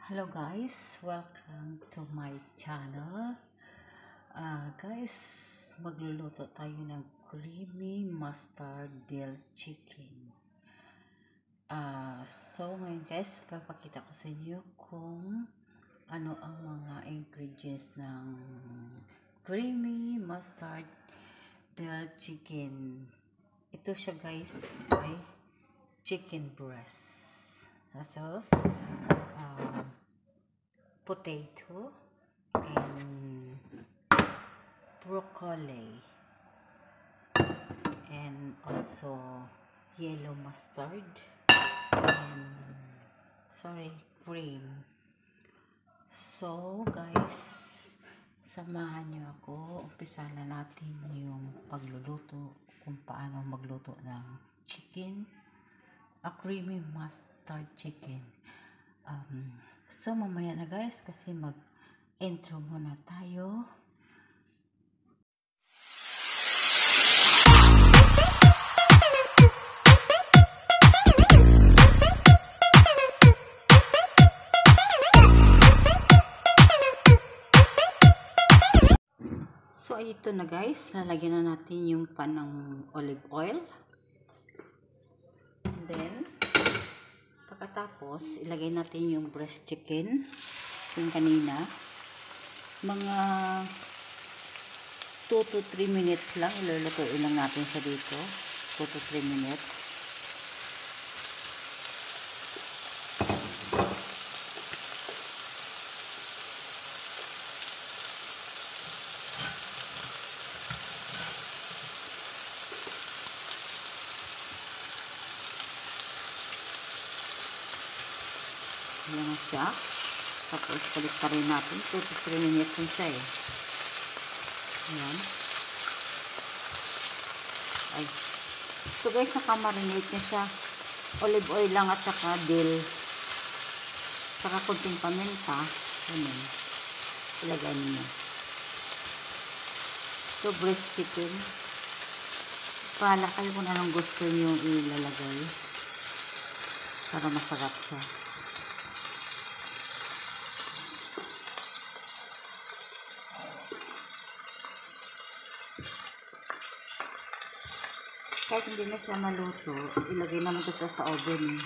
Hello guys, welcome to my channel. Guys, magluluto tayo ng creamy mustard dill chicken. So ngayon guys, papakita ko sa inyo kung ano ang mga ingredients ng creamy mustard dill chicken. Ito siya guys, ay chicken breast. Sauce, potato, and broccoli, and also yellow mustard, and cream. So guys, samahan niyo ako. Umpisa na natin yung pagluluto, kung paano magluto ng chicken, a creamy mustard chicken. So mamaya na guys, kasi mag-intro muna tayo. So ito na guys, lalagyan na natin yung pan ng olive oil. And then pagkatapos, ilagay natin yung breast chicken, yung kanina. Mga 2 to 3 minutes lang, ilulutuin lang natin sa dito. 2 to 3 minutes. Yan na siya. Tapos balik pa rin natin. 2 to 3 minutes din siya eh. Ayan. Ay. So guys, nakamarinate niya siya. Olive oil lang at saka dill. Saka kunting paminta. Ayan. Ilagay niyo. So breast chicken. Pahala kayo kung anong gusto niyo ilalagay. Para masarap siya. Kahit hindi na siya maluto, ilagay naman ito sa oven.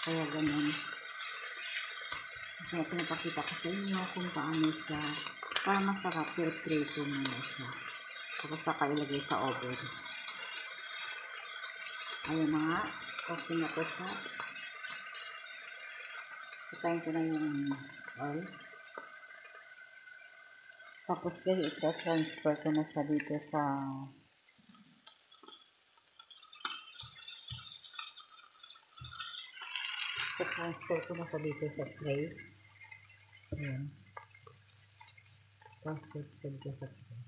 Kaya ganun. Kaya pinapakita ko sa inyo kung paano siya. Para masarap, prito muna siya. Tapos saka ilagay sa oven. Ayun na nga. Okay na po siya. Patayin ko na yung oil. Tapos guys, ito-transfer ko na siya dito sa transfer ko na sa dito sa tray. Ayan. Transfer ko dito sa tray.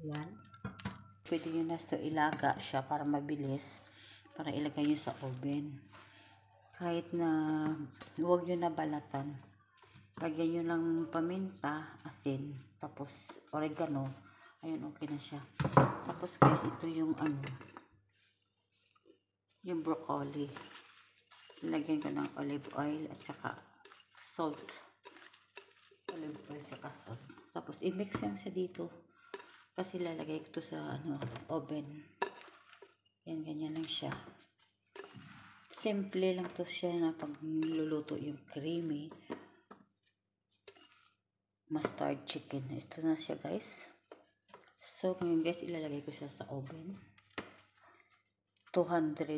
Ayan. Pwede nyo na ito ilaga siya para mabilis. Para ilagay nyo sa oven. Kahit na huwag nyo na balatan. Lagyan nyo lang paminta, asin, tapos oregano. Ayun, okay na siya. Tapos guys, ito yung yung broccoli. Lagyan ko ng olive oil at saka salt. Olive oil at saka salt. Tapos i-mix yan siya dito. Kasi lalagay ko to sa oven. Yan, ganyan lang siya. Simple lang to siya na pag niluluto yung creamy mustard chicken. Ito na siya guys. So ngayon guys, ilalagay ko siya sa oven. 200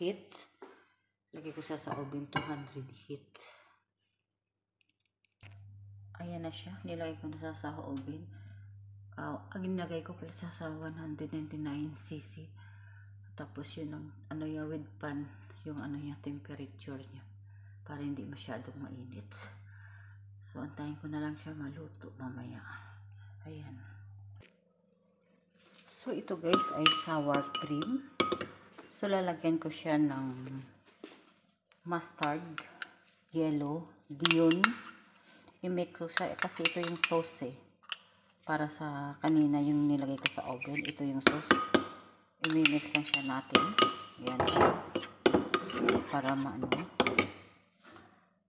heat. Lagay ko siya sa oven 200 heat. Ayan na siya. Nilagay ko na siya sa oven. Ang nilagay ko pala siya sa 199 cc. Tapos yun ang yung with pan, yung niya, temperature niya. Para hindi masyadong mainit. So antayin ko na lang siya maluto mamaya. Ayan. So ito guys ay sour cream. So lalagyan ko siya ng mustard, yellow, dion. I-mix ko siya kasi ito yung sauce eh. Para sa kanina yung nilagay ko sa oven, ito yung sauce. imimix lang siya natin. Yan siya. Para maano.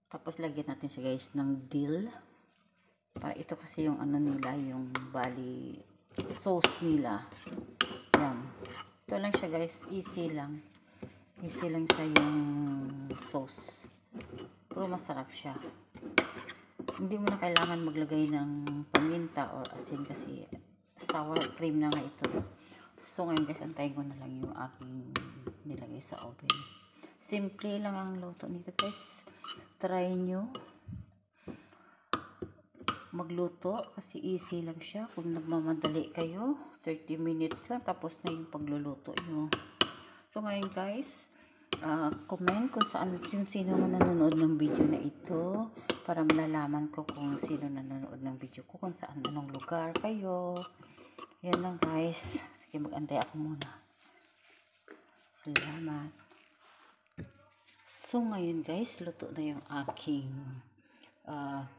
Tapos lagyan natin siya guys ng dill. Para ito kasi yung ano nila, yung bali sauce nila. Yan. Ito lang siya guys, easy lang. Easy lang siya yung sauce. Pero masarap siya. Hindi mo na kailangan maglagay ng paminta or asin kasi sour cream na nga ito. So ngayon guys, antayin ko na lang yung aking nilagay sa oven. Simple lang ang luto nito guys. Try nyo magluto kasi easy lang siya. Kung nagmamadali kayo, 30 minutes lang tapos na yung pagluluto nyo. So ngayon guys, comment kung sino man nanonood ng video na ito para malalaman ko kung sino nanonood ng video ko, kung saan, anong lugar kayo. Yan lang guys. Sige, mag-antay ako muna. Salamat. So ngayon guys, luto na yung aking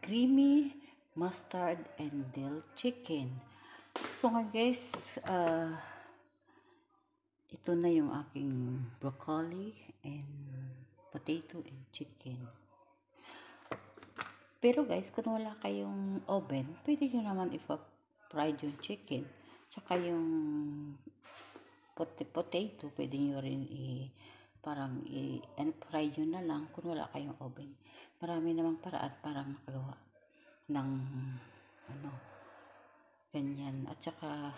creamy mustard and dill chicken. So ngayon guys, ito na yung aking broccoli and potato and chicken. Pero guys, kung wala kayong oven, pwede nyo naman i-fried yung chicken. Saka yung potato, pwede nyo rin parang i-fry nyo na lang kung wala kayong oven. Marami namang paraan para makagawa ng ano, ganyan. At saka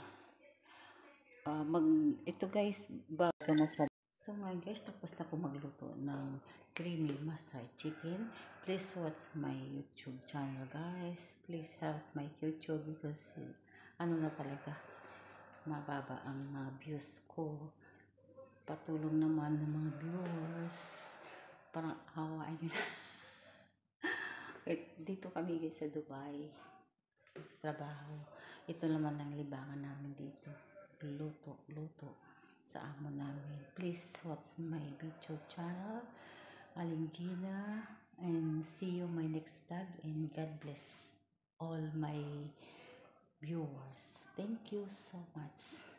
ito guys, bago na siya. So ngayon guys, tapos na ako magluto ng creamy mustard chicken. Please watch my YouTube channel guys. Please help my YouTube because ano na talaga, mababa ang mga views ko. Patulong naman ng mga viewers. Parang awa nyo na. Dito kami guys sa Dubai. Trabaho. Ito naman ang libangan namin dito. Luto sa amo namin. Please watch my YouTube channel, Aling Gina, and see you my next vlog, and God bless all my viewers. Thank you so much.